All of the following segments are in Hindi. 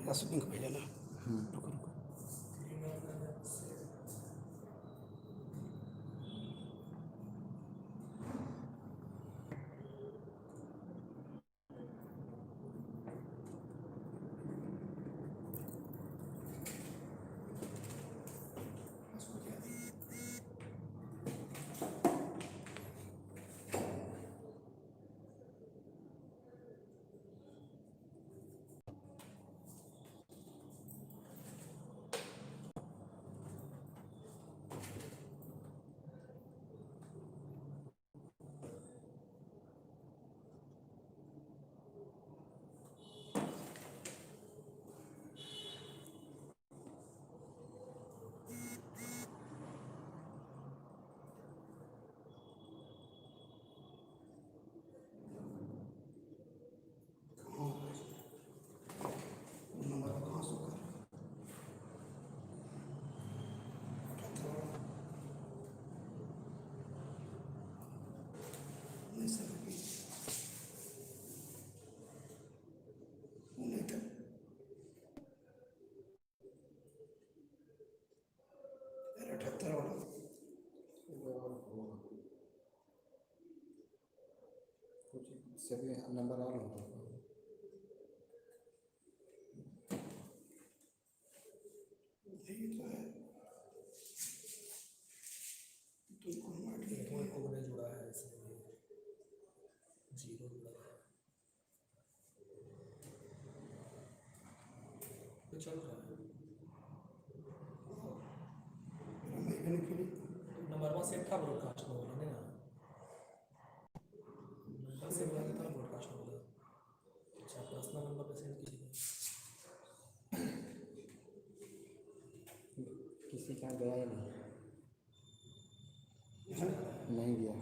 लिंक भेजा ना। रुको रुको। सभी नंबर आ रहा है। जुड़ा है इसलिए जीरो जुड़ा है तो चल रहा है। नंबर वन सेट था ब्रॉडकास्ट में बोला ना, नंबर सेट वाला था ब्रॉडकास्ट में बोला। अच्छा पर्सनल नंबर पे सेंड कीजिए। किसी का गया ही नहीं गया।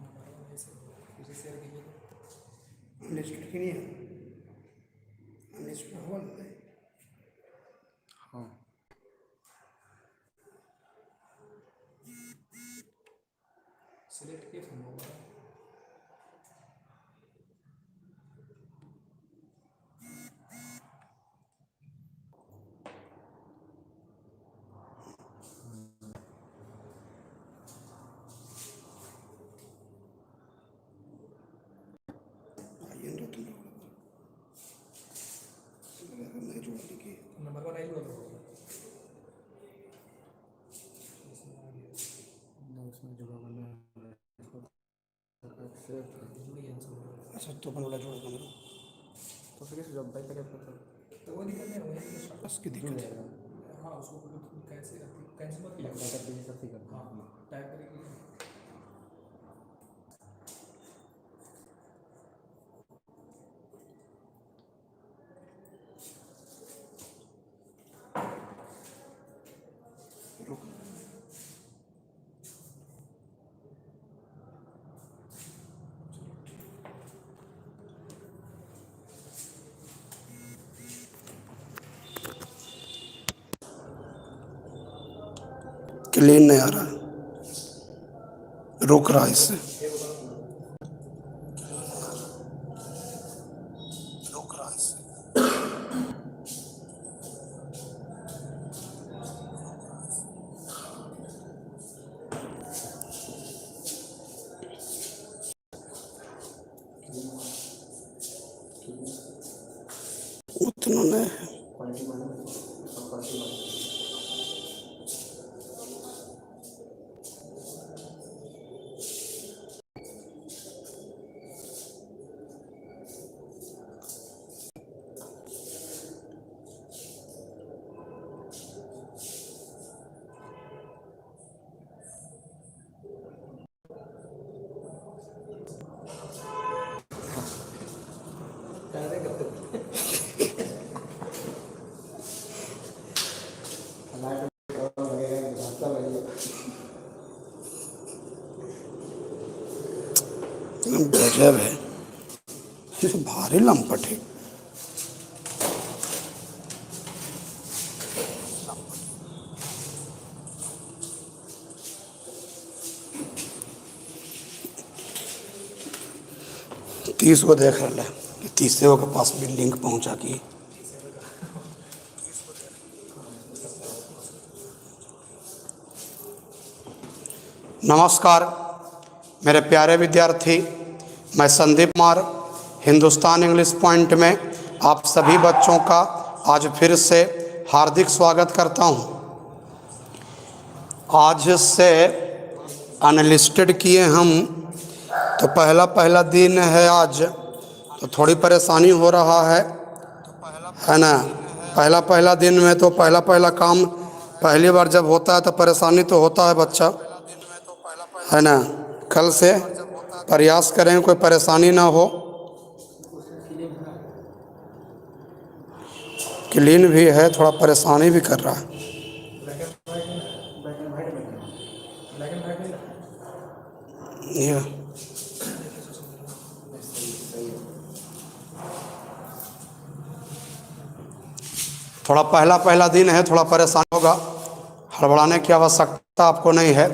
नंबर वन ऐसे किसी शेयर कीजिए तो अनलिस्टेड की नहीं है, अनलिस्टेड हुआ नहीं। हाँ सिलेक्ट किए फिर होगा। नंबर वन आई होगा उसमें जुड़ा करना अच्छा तो अपन वाला जोड़ दो मेरे तो फिर जब बैक करें तो वो दिक्कत नहीं वही बस की दिक्कत है। हाँ उसको कैंसिल मत कीजिए। हाँ टाइप करेंगे क्लीन नहीं आ रहा है, रुक रहा है इससे। उतना नहीं है। गजब है, ये भारी लंपट है। तीस को देख रहा है। कि तीसरे के पास भी लिंक पहुंचा कि नमस्कार मेरे प्यारे विद्यार्थी, मैं संदीप कुमार हिंदुस्तान इंग्लिश पॉइंट में आप सभी बच्चों का आज फिर से हार्दिक स्वागत करता हूं। आज से अनलिस्टेड किए हम, तो पहला दिन है आज, तो थोड़ी परेशानी हो रहा है ना। पहला दिन में तो पहला काम पहली बार जब होता है तो परेशानी तो होता है बच्चा, है ना। कल से प्रयास करें कोई परेशानी ना हो। क्लीन भी है, थोड़ा परेशानी भी कर रहा है। ये थोड़ा पहला दिन है, थोड़ा परेशान होगा, हड़बड़ाने की आवश्यकता आपको नहीं है।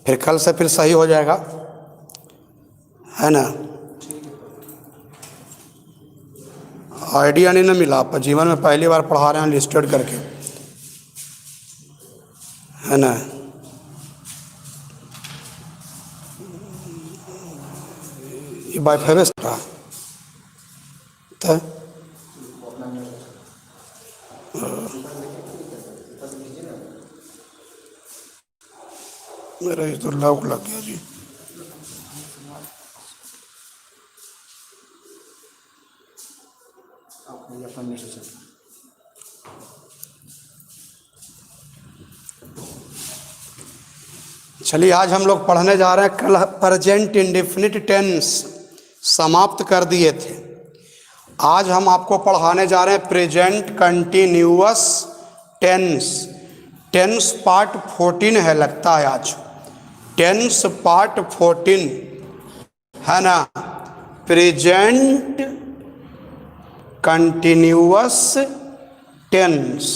फिर कल से फिर सही हो जाएगा, है ना। आइडिया नहीं ना मिला, आप जीवन में पहली बार पढ़ा रहे हैं लिस्टेड करके, है ना। ये वाईफाई में रहा तो मेरा ये तो लॉक लग गया जी। चलिए आज हम लोग पढ़ने जा रहे हैं। कल प्रेजेंट इंडेफिनिट टेंस समाप्त कर दिए थे। आज हम आपको पढ़ाने जा रहे हैं present continuous tense. Tense part 14 है लगता है आज, टेंस पार्ट 14 है ना। प्रेजेंट कंटिन्यूअस टेंस,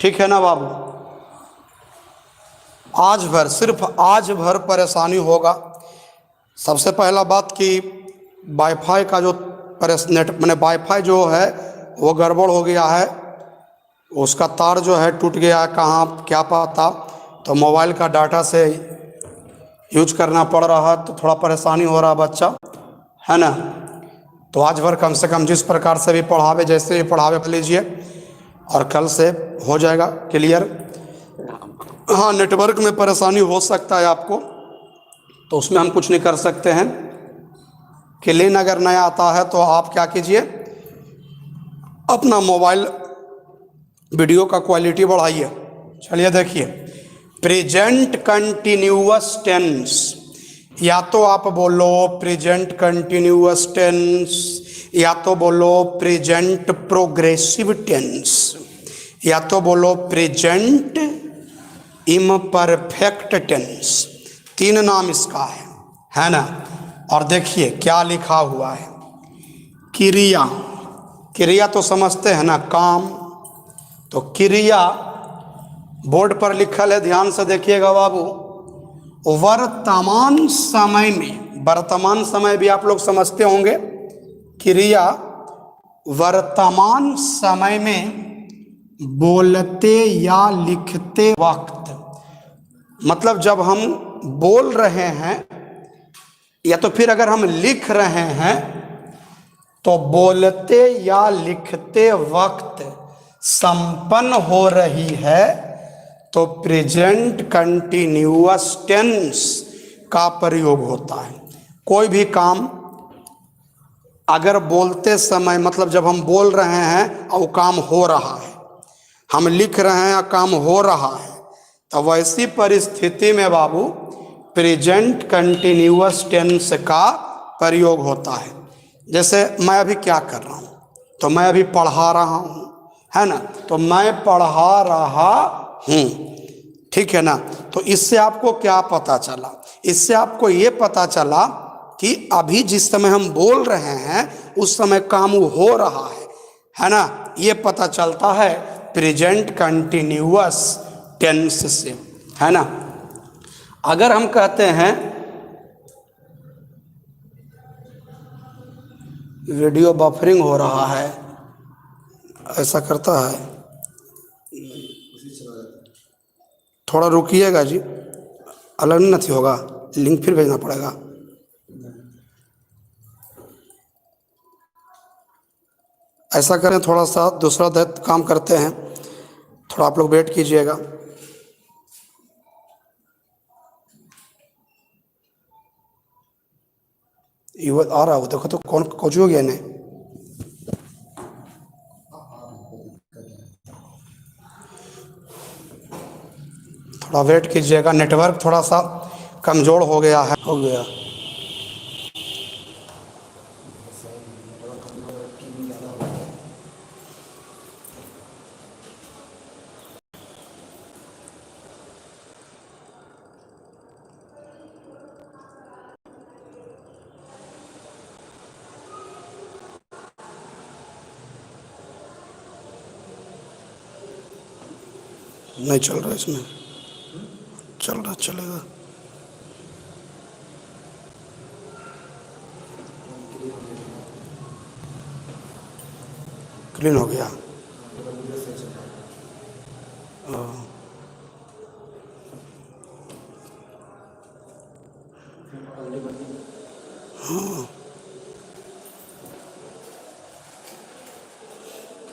ठीक है ना बाबू। आज भर, सिर्फ आज भर परेशानी होगा। सबसे पहला बात कि वाईफाई का जो नेट मैंने वाईफाई जो है वो गड़बड़ हो गया है, उसका तार जो है टूट गया है, कहाँ क्या पता, तो मोबाइल का डाटा से यूज करना पड़ रहा है, तो थोड़ा परेशानी हो रहा बच्चा, है ना। तो आज भर कम से कम जिस प्रकार से भी पढ़ावे, जैसे भी पढ़ावे कर लीजिए, और कल से हो जाएगा क्लियर। हाँ, नेटवर्क में परेशानी हो सकता है आपको, तो उसमें हम कुछ नहीं कर सकते हैं। क्लीन अगर नया आता है तो आप क्या कीजिए, अपना मोबाइल वीडियो का क्वालिटी बढ़ाइए। चलिए देखिए, प्रेजेंट कंटिन्यूअस टेंस, या तो आप बोलो प्रेजेंट कंटिन्यूअस टेंस, या तो बोलो प्रेजेंट प्रोग्रेसिव टेंस, या तो बोलो प्रेजेंट इम्परफेक्ट टेंस। तीन नाम इसका है ना। और देखिए क्या लिखा हुआ है, क्रिया। क्रिया तो समझते हैं ना, काम। तो क्रिया बोर्ड पर लिखल है, ध्यान से देखिएगा बाबू। वर्तमान समय में, वर्तमान समय भी आप लोग समझते होंगे। क्रिया वर्तमान समय में बोलते या लिखते वक्त, मतलब जब हम बोल रहे हैं या तो फिर अगर हम लिख रहे हैं, तो बोलते या लिखते वक्त संपन्न हो रही है, तो प्रेजेंट कंटिन्यूअस टेंस का प्रयोग होता है। कोई भी काम अगर बोलते समय, मतलब जब हम बोल रहे हैं और वो काम हो रहा है, हम लिख रहे हैं और काम हो रहा है, तो वैसी परिस्थिति में बाबू प्रेजेंट कंटिन्यूअस टेंस का प्रयोग होता है। जैसे मैं अभी क्या कर रहा हूँ, तो मैं अभी पढ़ा रहा हूँ, है ना। तो मैं पढ़ा रहा हूँ, ठीक है ना। तो इससे आपको क्या पता चला, इससे आपको ये पता चला कि अभी जिस समय हम बोल रहे हैं उस समय काम हो रहा है ना। ये पता चलता है प्रेजेंट कंटिन्यूअस टेंस से, है ना। अगर हम कहते हैं वीडियो बफरिंग हो रहा है, ऐसा करता है। थोड़ा रुकिएगा जी, अलग नहीं होगा, लिंक फिर भेजना पड़ेगा। ऐसा करें, थोड़ा सा दूसरा काम करते हैं, थोड़ा आप लोग वेट कीजिएगा। ये आ रहा हो, देखो तो कौन कुछ हो गया नहीं। थोड़ा वेट कीजिएगा, नेटवर्क थोड़ा सा कमज़ोर हो गया है, हो गया। नहीं चल रहा इसमें, चल रहा चलेगा। क्लीन हो गया।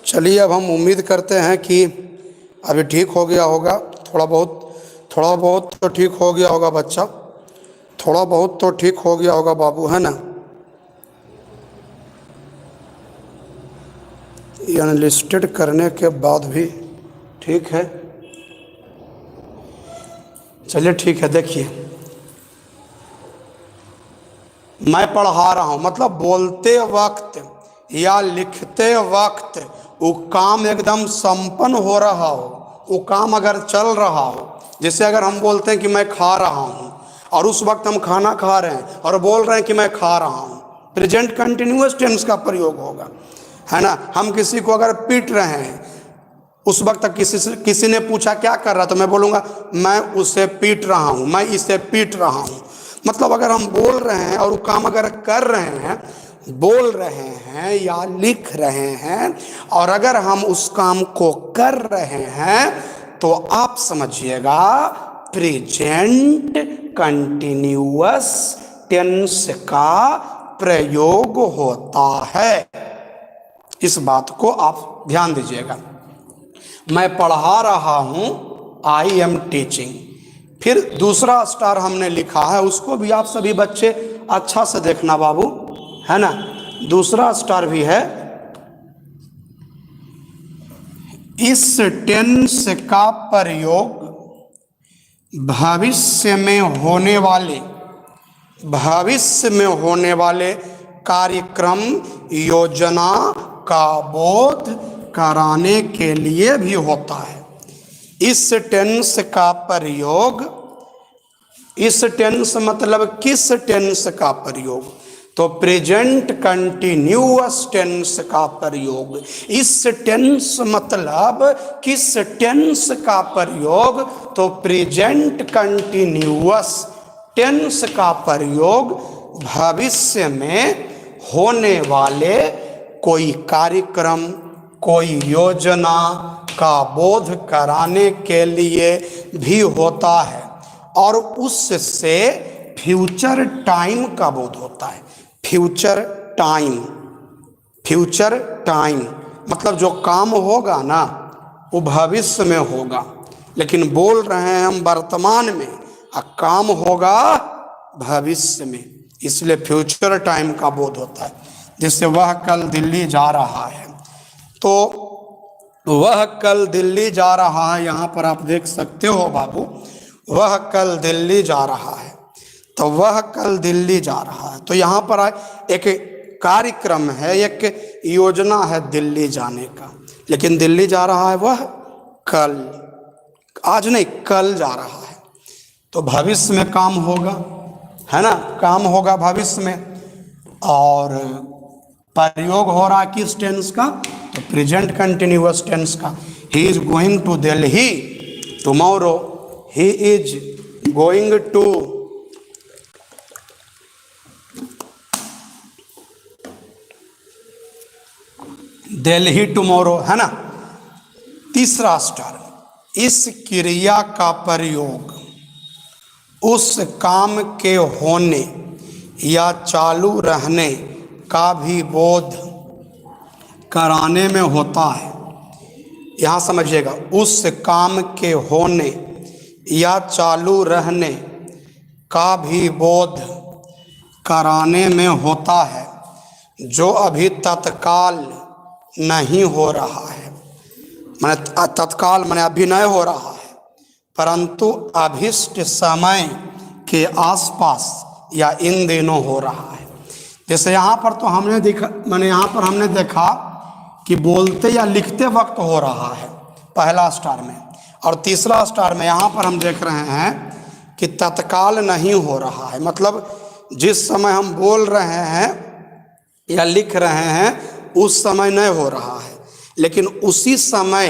चलिए, अब हम उम्मीद करते हैं कि अभी ठीक हो गया होगा। थोड़ा बहुत तो ठीक हो गया होगा बच्चा, थोड़ा बहुत तो ठीक हो गया होगा बाबू, है ना। अनलिस्टेड करने के बाद भी ठीक है। चलिए ठीक है, देखिए मैं पढ़ा रहा हूँ, मतलब बोलते वक्त या लिखते वक्त वो काम एकदम संपन्न हो रहा हो, वो काम अगर चल रहा हो, जैसे अगर हम बोलते हैं कि मैं खा रहा हूँ और उस वक्त हम खाना खा रहे हैं और बोल रहे हैं कि मैं खा रहा हूँ, प्रेजेंट कंटिन्यूअस टेंस का प्रयोग होगा, है ना। हम किसी को अगर पीट रहे हैं, उस वक्त तक किसी ने पूछा क्या कर रहा, तो मैं बोलूँगा मैं उसे पीट रहा हूँ, मैं इसे पीट रहा हूँ। मतलब अगर हम बोल रहे हैं और वो काम अगर कर रहे हैं, बोल रहे हैं या लिख रहे हैं, और अगर हम उस काम को कर रहे हैं, तो आप समझिएगा प्रेजेंट कंटिन्यूअस टेंस का प्रयोग होता है। इस बात को आप ध्यान दीजिएगा। मैं पढ़ा रहा हूँ, आई एम टीचिंग। फिर दूसरा स्टार हमने लिखा है, उसको भी आप सभी बच्चे अच्छा से देखना बाबू, है ना। दूसरा स्टार भी है, इस टेंस का प्रयोग भविष्य में होने वाले कार्यक्रम योजना का बोध कराने के लिए भी होता है। इस टेंस का प्रयोग, इस टेंस मतलब किस टेंस का प्रयोग, तो प्रेजेंट कंटिन्यूअस टेंस का प्रयोग। इस टेंस मतलब किस टेंस का प्रयोग, तो प्रेजेंट कंटिन्यूअस टेंस का प्रयोग भविष्य में होने वाले कोई कार्यक्रम, कोई योजना का बोध कराने के लिए भी होता है, और उससे फ्यूचर टाइम का बोध होता है। फ्यूचर टाइम मतलब जो काम होगा ना वो भविष्य में होगा, लेकिन बोल रहे हैं हम वर्तमान में, और काम होगा भविष्य में, इसलिए फ्यूचर टाइम का बोध होता है। जैसे वह कल दिल्ली जा रहा है, तो वह कल दिल्ली जा रहा है, यहाँ पर आप देख सकते हो बाबू, वह कल दिल्ली जा रहा है, तो वह कल दिल्ली जा रहा है, तो यहाँ पर एक कार्यक्रम है, एक योजना है दिल्ली जाने का, लेकिन दिल्ली जा रहा है वह कल, आज नहीं कल जा रहा है, तो भविष्य में काम होगा, है ना, काम होगा भविष्य में। और प्रयोग हो रहा किस टेंस का, तो प्रेजेंट कंटिन्यूअस टेंस का। He is going to Delhi tomorrow, he is going to Delhi tomorrow, है ना। तीसरा स्टार, इस क्रिया का प्रयोग उस काम के होने या चालू रहने का भी बोध कराने में होता है। यहाँ समझिएगा, उस काम के होने या चालू रहने का भी बोध कराने में होता है, जो अभी तत्काल नहीं हो रहा है। माने तत्काल माने अभी नहीं हो रहा है, परंतु अभिष्ट समय के आसपास या इन दिनों हो रहा है। जैसे यहाँ पर तो हमने देखा, माने यहाँ पर हमने देखा कि बोलते या लिखते वक्त हो रहा है पहला स्टार में, और तीसरा स्टार में यहाँ पर हम देख रहे हैं कि तत्काल नहीं हो रहा है। मतलब जिस समय हम बोल रहे हैं या लिख रहे हैं उस समय नहीं हो रहा है, लेकिन उसी समय,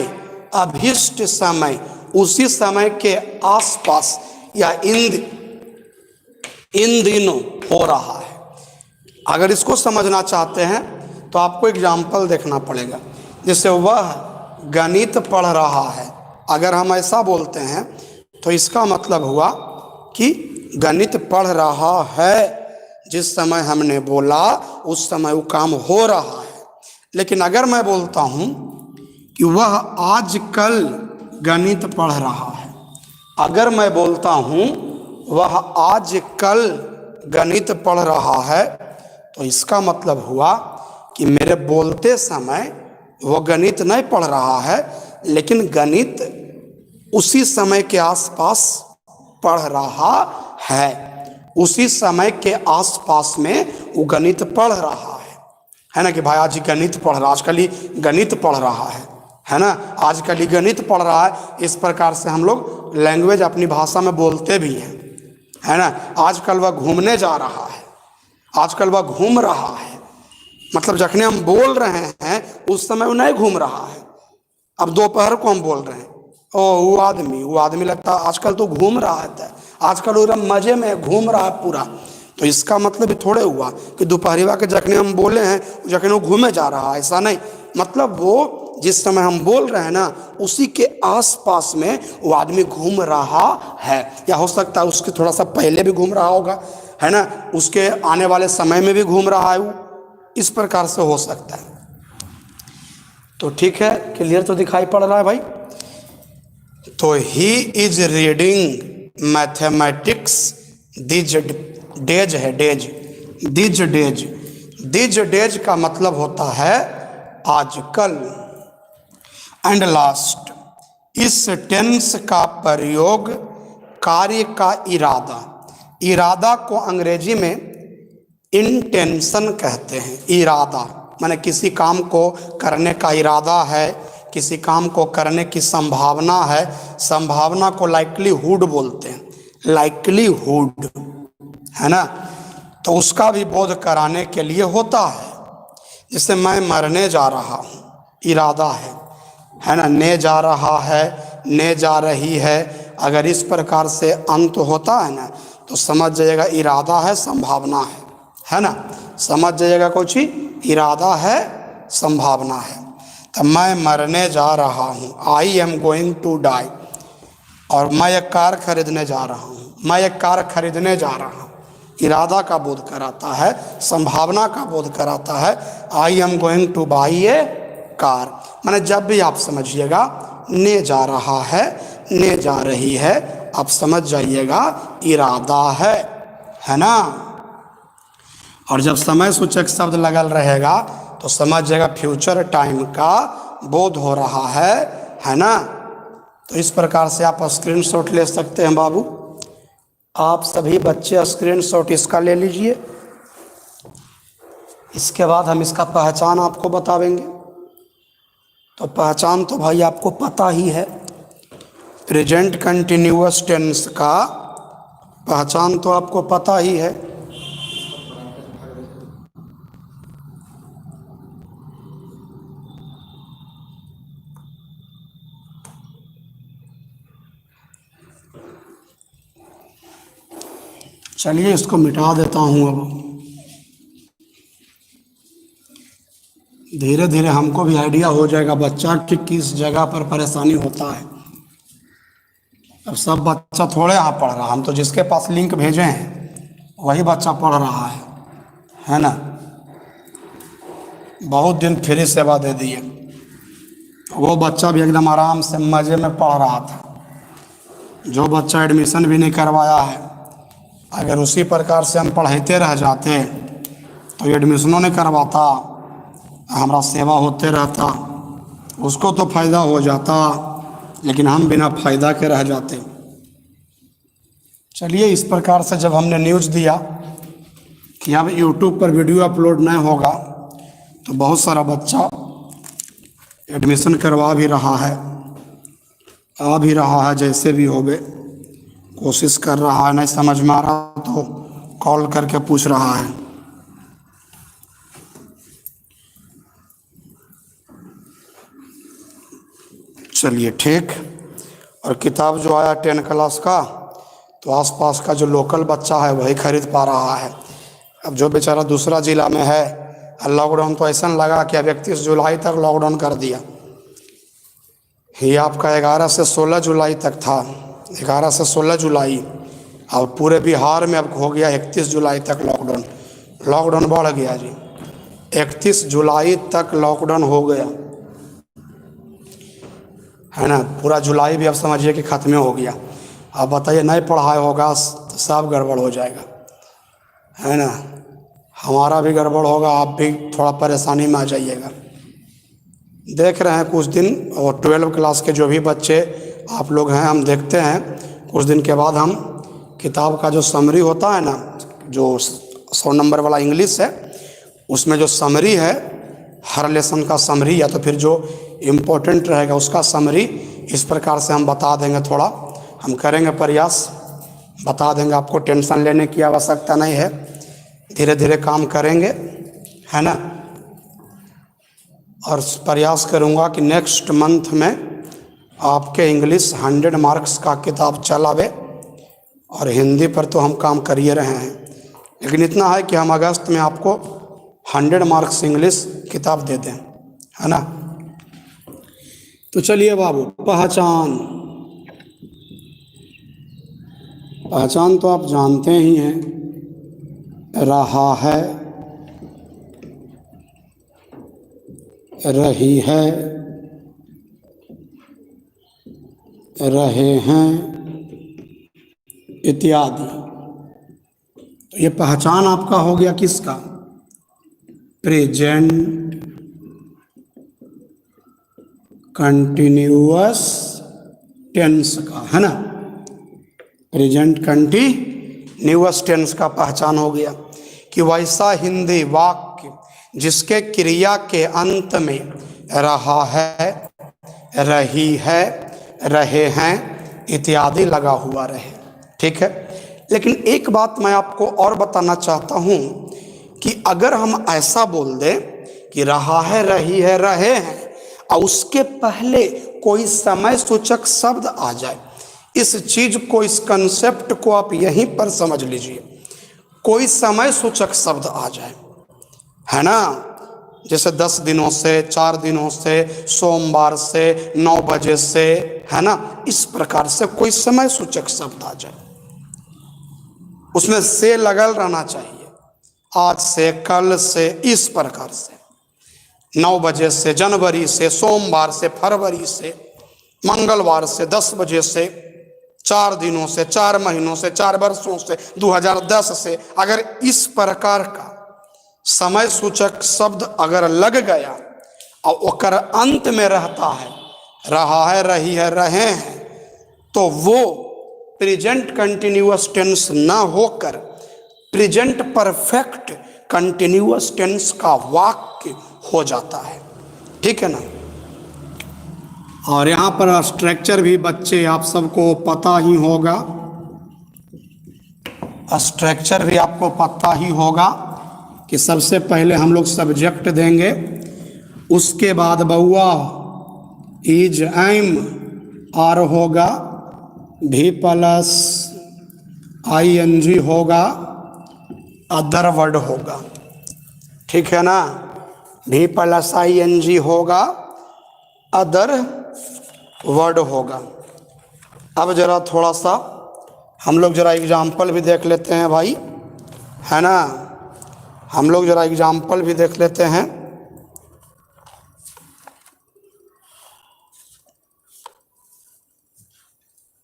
अभिष्ट समय, उसी समय के आसपास या इन दिनों हो रहा है। अगर इसको समझना चाहते हैं तो आपको एग्जाम्पल देखना पड़ेगा। जैसे वह गणित पढ़ रहा है, अगर हम ऐसा बोलते हैं तो इसका मतलब हुआ कि गणित पढ़ रहा है। जिस समय हमने बोला उस समय वो काम हो रहा है। लेकिन अगर मैं बोलता हूँ कि वह आजकल गणित पढ़ रहा है, अगर मैं बोलता हूँ वह आजकल गणित पढ़ रहा है, तो इसका मतलब हुआ कि मेरे बोलते समय वो गणित नहीं पढ़ रहा है, लेकिन गणित उसी समय के आसपास पढ़ रहा है। उसी समय के आसपास में वो गणित पढ़ रहा है ना। कि भाई आज गणित पढ़ रहा, आजकल ही गणित पढ़ रहा है ना, आजकल ही गणित पढ़ रहा है। इस प्रकार से हम लोग लैंग्वेज अपनी भाषा में बोलते भी हैं, है ना। आजकल वह घूमने जा रहा है, आजकल वह घूम रहा है, मतलब जखने हम बोल रहे हैं उस समय वो नहीं घूम रहा है। अब दोपहर को हम बोल रहे हैं, ओ वो आदमी लगता है आजकल तो घूम रहा है, आजकल वो मजे में घूम रहा है पूरा। तो इसका मतलब थोड़े हुआ कि दोपहरिया के जखने हम बोले हैं जखने वो घूमे जा रहा है, ऐसा नहीं। मतलब वो जिस समय हम बोल रहे हैं ना उसी के आसपास में वो आदमी घूम रहा है, या हो सकता है उसके थोड़ा सा पहले भी घूम रहा होगा, है ना, उसके आने वाले समय में भी घूम रहा है वो, इस प्रकार से हो सकता है। तो ठीक है, क्लियर तो दिखाई पड़ रहा है भाई। तो he is reading mathematics these days है, दिज डेज का मतलब होता है आजकल। एंड लास्ट, इस टेंस का प्रयोग कार्य का इरादा को अंग्रेजी में इंटेंशन कहते हैं। इरादा माने किसी काम को करने का इरादा है, किसी काम को करने की संभावना है। संभावना को लाइक्लीहुड बोलते हैं, लाइक्लीहुड, है ना। तो उसका भी बोध कराने के लिए होता है। जैसे मैं मरने जा रहा हूँ, इरादा है ना। ने जा रहा है, ने जा रही है, अगर इस प्रकार से अंत होता है ना तो समझ जाइएगा इरादा है, संभावना है ना। समझ जाइएगा कुछ ही, इरादा है, संभावना है। तो मैं मरने जा रहा हूँ, I am going to die, और मैं एक कार खरीदने जा रहा हूँ, मैं एक कार खरीदने जा रहा हूँ, इरादा का बोध कराता है, संभावना का बोध कराता है। आई am going two by A car, माने जब भी आप समझिएगा ने जा रहा है, ने जा रही है, आप समझ जाइएगा इरादा है ना। और जब समय सूचक शब्द लगल रहेगा तो समझ जाएगा फ्यूचर टाइम का बोध हो रहा है ना। तो इस प्रकार से आप स्क्रीनशॉट ले सकते हैं बाबू। आप सभी बच्चे स्क्रीनशॉट इसका ले लीजिए। इसके बाद हम इसका पहचान आपको बतावेंगे। तो पहचान तो भाई आपको पता ही है, प्रेजेंट कंटिन्यूअस टेंस का पहचान तो आपको पता ही है। चलिए इसको मिटा देता हूँ अब। धीरे धीरे हमको भी आइडिया हो जाएगा बच्चा कि किस जगह पर परेशानी होता है। अब सब बच्चा थोड़े यहाँ पढ़ रहा, हम तो जिसके पास लिंक भेजे हैं वही बच्चा पढ़ रहा है ना। बहुत दिन फ्री सेवा दे दिए, वो बच्चा भी एकदम आराम से मज़े में पढ़ रहा था। जो बच्चा एडमिशन भी नहीं करवाया है, अगर उसी प्रकार से हम पढ़ाते रह जाते तो एडमिशनों नहीं करवाता, हमारा सेवा होते रहता, उसको तो फ़ायदा हो जाता, लेकिन हम बिना फ़ायदा के रह जाते। चलिए, इस प्रकार से जब हमने न्यूज़ दिया कि अब यूट्यूब पर वीडियो अपलोड नहीं होगा, तो बहुत सारा बच्चा एडमिशन करवा भी रहा है, आ भी रहा है, जैसे भी हो गए कोशिश कर रहा है। नहीं समझ में आ रहा तो कॉल करके पूछ रहा है। चलिए ठीक। और किताब जो आया 10 क्लास का, तो आसपास का जो लोकल बच्चा है वही खरीद पा रहा है। अब जो बेचारा दूसरा ज़िला में है, लॉकडाउन तो ऐसा लगा कि अब 31 जुलाई तक लॉकडाउन कर दिया। ये आपका 11 से 16 जुलाई तक था, 11 से 16 जुलाई, और पूरे बिहार में अब हो गया 31 जुलाई तक लॉकडाउन। लॉकडाउन बढ़ गया जी, 31 जुलाई तक लॉकडाउन हो गया है ना। पूरा जुलाई भी अब समझिए कि ख़त्म हो गया। अब बताइए, नहीं पढ़ाई होगा तो सब गड़बड़ हो जाएगा, है ना। हमारा भी गड़बड़ होगा, आप भी थोड़ा परेशानी में आ जाइएगा। देख रहे हैं कुछ दिन, और 12 क्लास के जो भी बच्चे आप लोग हैं, हम देखते हैं कुछ दिन के बाद हम किताब का जो समरी होता है ना, जो 100 नंबर वाला इंग्लिश है, उसमें जो समरी है, हर लेसन का समरी, या तो फिर जो इम्पोर्टेंट रहेगा उसका समरी, इस प्रकार से हम बता देंगे। थोड़ा हम करेंगे प्रयास, बता देंगे, आपको टेंशन लेने की आवश्यकता नहीं है, धीरे धीरे काम करेंगे, है ना। और प्रयास करूँगा कि नेक्स्ट मंथ में आपके इंग्लिश 100 मार्क्स का किताब चलावे, और हिंदी पर तो हम काम कर ही रहे हैं, लेकिन इतना है कि हम अगस्त में आपको 100 मार्क्स इंग्लिश किताब दे दें, है ना। तो चलिए बाबू, पहचान। पहचान तो आप जानते ही हैं, रहा है, रही है, रहे हैं इत्यादि। तो ये पहचान आपका हो गया किसका? प्रेजेंट कंटिन्यूअस टेंस का, है ना। प्रेजेंट कंटिन्यूअस टेंस का पहचान हो गया कि वैसा हिंदी वाक्य जिसके क्रिया के अंत में रहा है, रही है, रहे हैं इत्यादि लगा हुआ रहे। ठीक है, लेकिन एक बात मैं आपको और बताना चाहता हूं कि अगर हम ऐसा बोल दें कि रहा है, रही है, रहे हैं, और उसके पहले कोई समय सूचक शब्द आ जाए, इस चीज को, इस कंसेप्ट को आप यहीं पर समझ लीजिए। कोई समय सूचक शब्द आ जाए, है ना, जैसे 10 दिनों से, 4 दिनों से, सोमवार से, 9 बजे से, है ना, इस प्रकार से कोई समय सूचक शब्द आ जाए, उसमें से लगल रहना चाहिए, आज से, कल से, इस प्रकार से, 9 बजे से, जनवरी से, सोमवार से, फरवरी से, मंगलवार से, 10 बजे से, 4 दिनों से, 4 महीनों से, 4 वर्षों से, 2010 से, अगर इस प्रकार का समय सूचक शब्द अगर लग गया और ओकर अंत में रहता है, रहा है, रही है, रहे हैं, तो वो प्रेजेंट कंटिन्यूअस टेंस ना होकर प्रेजेंट परफेक्ट कंटिन्यूअस टेंस का वाक्य हो जाता है। ठीक है ना। और यहाँ पर स्ट्रक्चर भी बच्चे आप सबको पता ही होगा, स्ट्रक्चर भी आपको पता ही होगा कि सबसे पहले हम लोग सब्जेक्ट देंगे, उसके बाद बउआ इज, एम, आर होगा, भी प्लस ING होगा, अदर वर्ड होगा। ठीक है ना। भी प्लस ING होगा, अदर वर्ड होगा। अब ज़रा थोड़ा सा हम लोग ज़रा एग्जाम्पल भी देख लेते हैं भाई, है ना। हम लोग ज़रा एग्जाम्पल भी देख लेते हैं।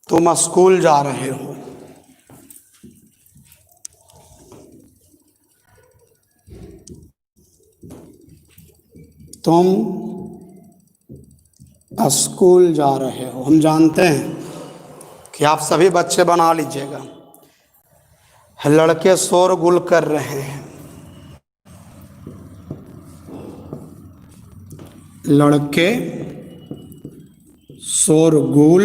तुम स्कूल जा रहे हो, तुम स्कूल जा रहे हो। हम जानते हैं कि आप सभी बच्चे बना लीजिएगा। लड़के शोरगुल कर रहे हैं, लड़के शोरगुल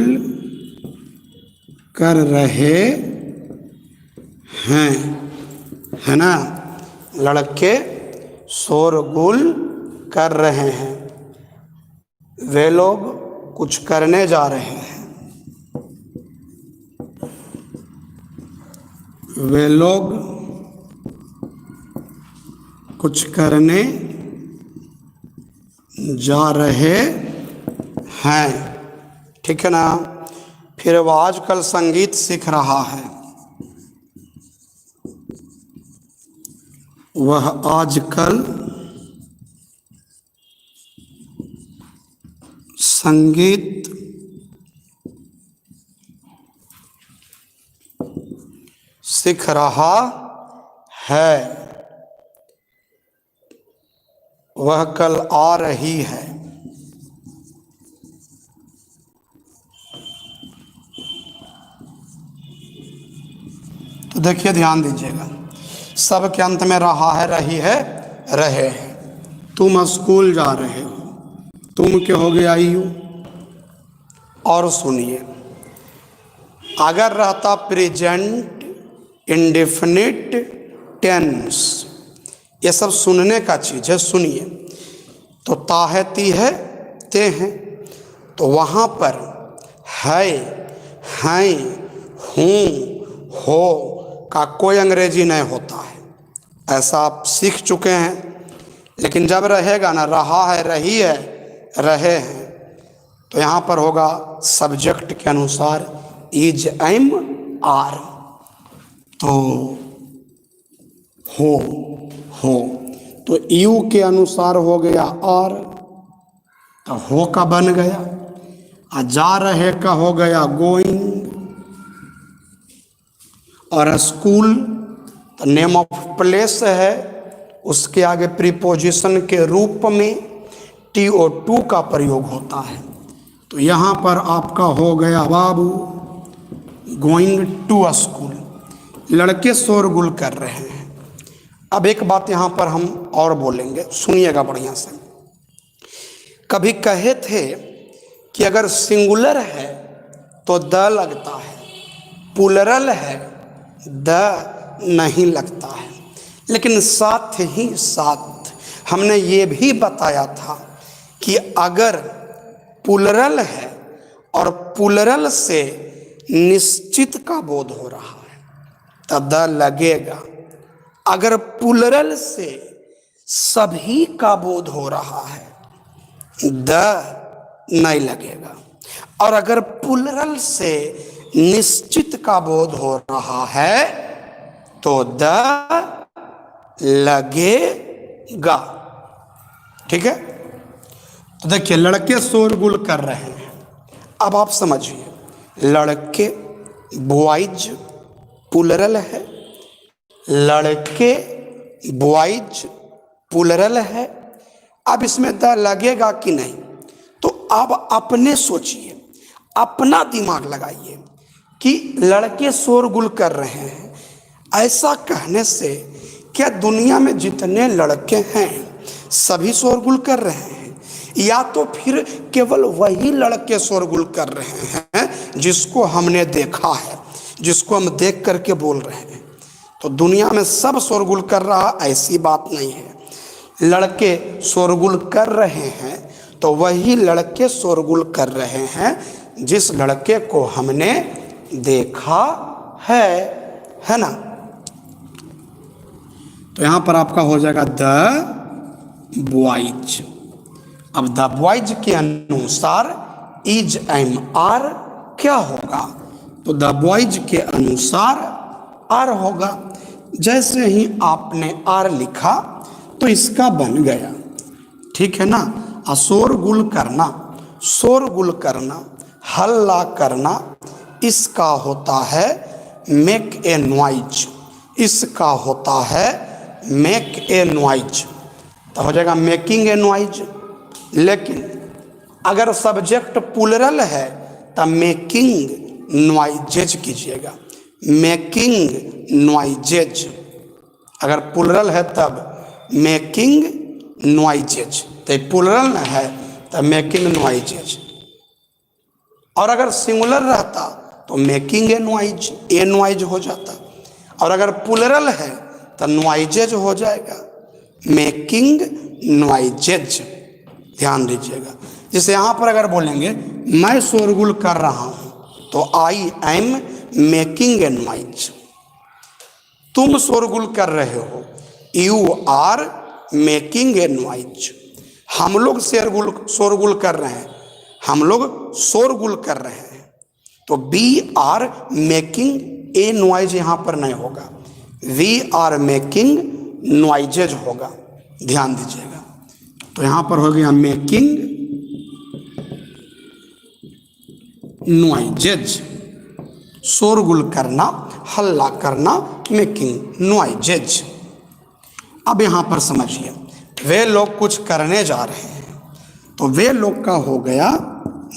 कर रहे हैं, है ना। लड़के शोरगुल कर रहे हैं, वे लोग कुछ करने जा रहे हैं, वे लोग कुछ करने जा रहे हैं, ठीक है ना। फिर वो आजकल संगीत सीख रहा है, वह आजकल संगीत सीख रहा है, वह कल आ रही है। तो देखिए, ध्यान दीजिएगा, सब के अंत में रहा है, रही है, रहे हैं। तुम स्कूल जा रहे हो, तुम क्या हो गया यू। और सुनिए, अगर रहता प्रेजेंट इंडेफिनिट टेंस, ये सब सुनने का चीज़ है, सुनिए। तो ता है, ती है, ते हैं, तो वहाँ पर है, हैं, हूँ, हो का कोई अंग्रेजी नहीं होता है, ऐसा आप सीख चुके हैं। लेकिन जब रहेगा ना, रहा है, रही है, रहे हैं, तो यहाँ पर होगा सब्जेक्ट के अनुसार इज, एम, आर। तो हो तो यू के अनुसार हो गया आर, तो हो का बन गया। और जा रहे का हो गया गोइंग। और स्कूल तो नेम ऑफ प्लेस है, उसके आगे प्रीपोजिशन के रूप में TO2 का प्रयोग होता है। तो यहाँ पर आपका हो गया बाबू गोइंग टू स्कूल। लड़के शोरगुल कर रहे हैं। अब एक बात यहाँ पर हम और बोलेंगे, सुनिएगा बढ़िया से। कभी कहे थे कि अगर सिंगुलर है तो द लगता है, प्लूरल है द नहीं लगता है। लेकिन साथ ही साथ हमने ये भी बताया था कि अगर प्लूरल है और प्लूरल से निश्चित का बोध हो रहा है तब द लगेगा। अगर प्लूरल से सभी का बोध हो रहा है द नहीं लगेगा। और अगर प्लूरल से निश्चित का बोध हो रहा है तो द लगेगा। ठीक है। तो देखिए, लड़के शोरगुल कर रहे हैं। अब आप समझिए, लड़के बॉयज प्लूरल है, लड़के बॉयज प्लूरल है। अब इसमें द लगेगा कि नहीं, तो अब अपने सोचिए, अपना दिमाग लगाइए कि लड़के शोरगुल कर रहे हैं। ऐसा कहने से क्या दुनिया में जितने लड़के हैं सभी शोरगुल कर रहे हैं, या तो फिर केवल वही लड़के शोरगुल कर रहे हैं जिसको हमने देखा है, जिसको हम देख करके बोल रहे हैं? तो दुनिया में सब शोरगुल कर रहा, ऐसी बात नहीं है। लड़के शोरगुल कर रहे हैं तो वही लड़के शोरगुल कर रहे हैं जिस लड़के को हमने देखा है ना। तो यहां पर आपका हो जाएगा द बॉयज। अब द बॉयज के अनुसार इज एम आर क्या होगा? तो द बॉयज के अनुसार आर होगा। जैसे ही आपने आर लिखा तो इसका बन गया, ठीक है ना। शोरगुल करना, शोरगुल करना, हल्ला करना, इसका होता है मेक ए नॉइज, इसका होता है मेक ए नॉइज, तो हो जाएगा मेकिंग ए नॉइज। लेकिन अगर सब्जेक्ट प्लूरल है तब मेकिंग नॉइजेज कीजिएगा, मेकिंग नॉइजेज। अगर प्लूरल है तब मेकिंग नॉइजेज, तो प्लूरल न है तब मेकिंग नॉइजेज। और अगर सिंगुलर रहता तो making a noise, A noise हो जाता। और अगर प्लूरल है तो नॉइजेज हो जाएगा, मेकिंग नॉइजेज। ध्यान दीजिएगा। जैसे यहाँ पर अगर बोलेंगे मैं शोरगुल कर रहा हूँ तो I am making a noise. तुम शोरगुल कर रहे हो, you are making a noise. हम लोग शोरगुल कर रहे हैं, हम लोग शोरगुल कर रहे हैं, तो we are making a noise यहाँ पर नहीं होगा, वी आर मेकिंग नॉइजेज होगा। ध्यान दीजिएगा। तो यहाँ पर हो गया मेकिंग नॉइजेज, शोरगुल करना, हल्ला करना, मेकिंग नॉइजेज। अब यहाँ पर समझिए, वे लोग कुछ करने जा रहे हैं, तो वे लोग का हो गया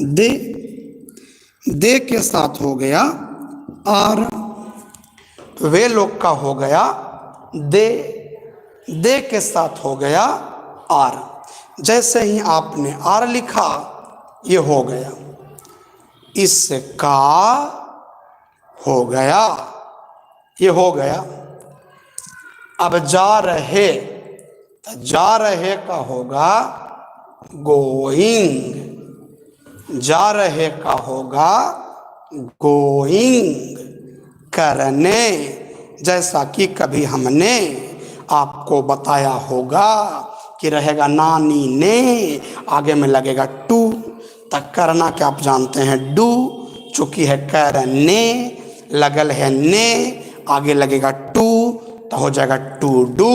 दे, दे के साथ हो गया आर। वे लोग का हो गया दे, दे के साथ हो गया आर। जैसे ही आपने आर लिखा ये हो गया, इसका हो गया, ये हो गया। अब जा रहे, तो जा रहे का होगा गोइंग, जा रहे का होगा गोइंग। करने, जैसा कि कभी हमने आपको बताया होगा कि रहेगा नानी ने, आगे में लगेगा टू, तक करना क्या आप जानते हैं डू, चूंकि है करने, लगल है ने, आगे लगेगा टू, तो हो जाएगा टू डू।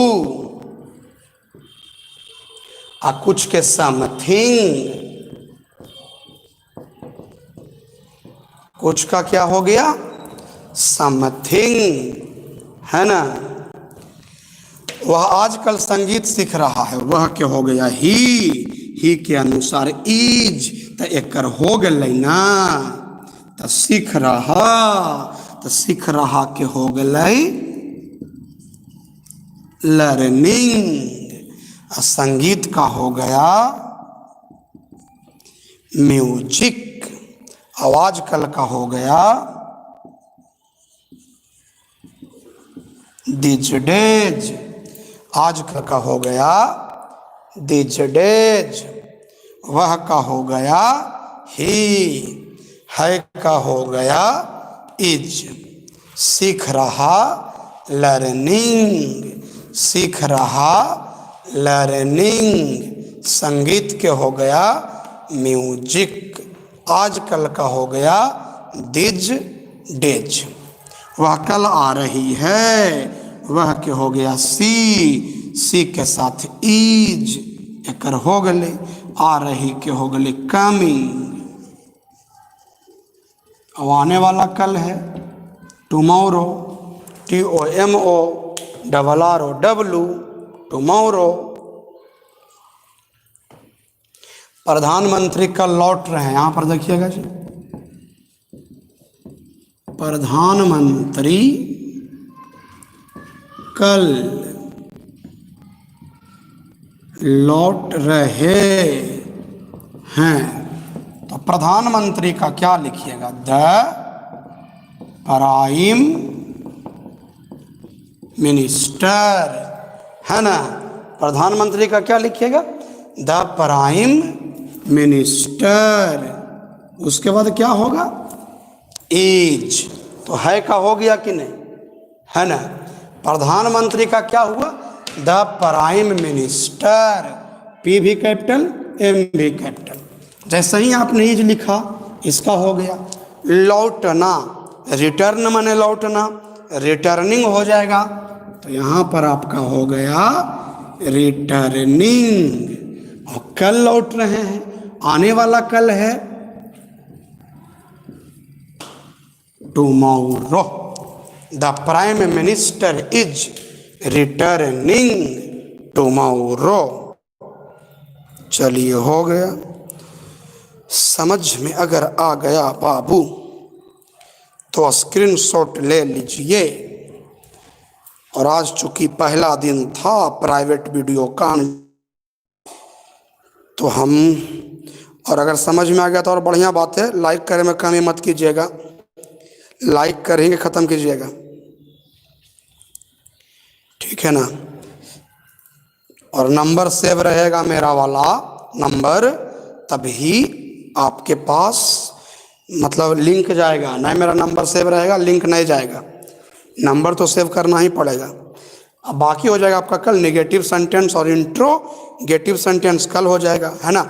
कुछ के समथिंग, कुछ का क्या हो गया समथिंग, है ना। वह आजकल संगीत सीख रहा है, वह क्या हो गया ही के अनुसार इज, तो एकर हो गई ना, तो सीख रहा, तो सीख रहा के हो गई लर्निंग। संगीत का हो गया म्यूजिक। आवाज कल का हो गया दिज डेज, आज कल का हो गया दिज डेज। वह का हो गया ही, है का हो गया इज। सीख रहा लर्निंग, सीख रहा लर्निंग। संगीत के हो गया म्यूजिक। आजकल का हो गया दिज डेज। वह कल आ रही है, वह के हो गया सी के साथ इज, एकर हो गले। आ रही के हो गले कमिंग। अब आने वाला कल है टुमारो, TOMORROW, टुमारो। प्रधानमंत्री कल लौट रहे हैं, यहां पर देखिएगा जी, प्रधानमंत्री कल लौट रहे हैं, तो प्रधानमंत्री का क्या लिखिएगा, द प्राइम मिनिस्टर, है ना। प्रधानमंत्री का क्या लिखिएगा, द प्राइम मिनिस्टर। उसके बाद क्या होगा एज, तो है का हो गया कि नहीं, है ना। प्रधानमंत्री का क्या हुआ, द प्राइम मिनिस्टर। P भी कैपिटल, M भी कैपिटल। जैसे ही आपने ये जो लिखा इसका हो गया। लौटना, रिटर्न माने लौटना, रिटर्निंग हो जाएगा, तो यहाँ पर आपका हो गया रिटर्निंग। और कल लौट रहे हैं, आने वाला कल है tomorrow. The prime minister is returning tomorrow. चलिए हो गया। समझ में अगर आ गया बाबू तो स्क्रीनशॉट ले लीजिए। और आज चूंकि पहला दिन था प्राइवेट वीडियो का, तो हम, और अगर समझ में आ गया तो और बढ़िया बात है। लाइक करने में कमी मत कीजिएगा, लाइक करेंगे ख़त्म कीजिएगा, ठीक है ना। और नंबर सेव रहेगा मेरा वाला नंबर, तभी आपके पास मतलब लिंक जाएगा। नहीं मेरा नंबर सेव रहेगा, लिंक नहीं जाएगा। नंबर तो सेव करना ही पड़ेगा। अब बाकी हो जाएगा आपका कल नेगेटिव सेंटेंस और इंट्रोगेटिव सेंटेंस कल हो जाएगा, है ना।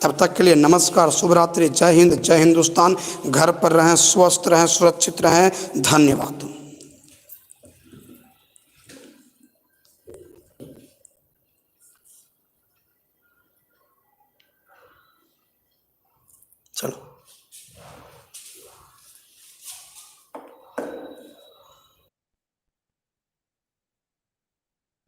तब तक के लिए नमस्कार, शुभ रात्रि, जय हिंद, जय हिंदुस्तान। घर पर रहें, स्वस्थ रहें, सुरक्षित रहें। धन्यवाद।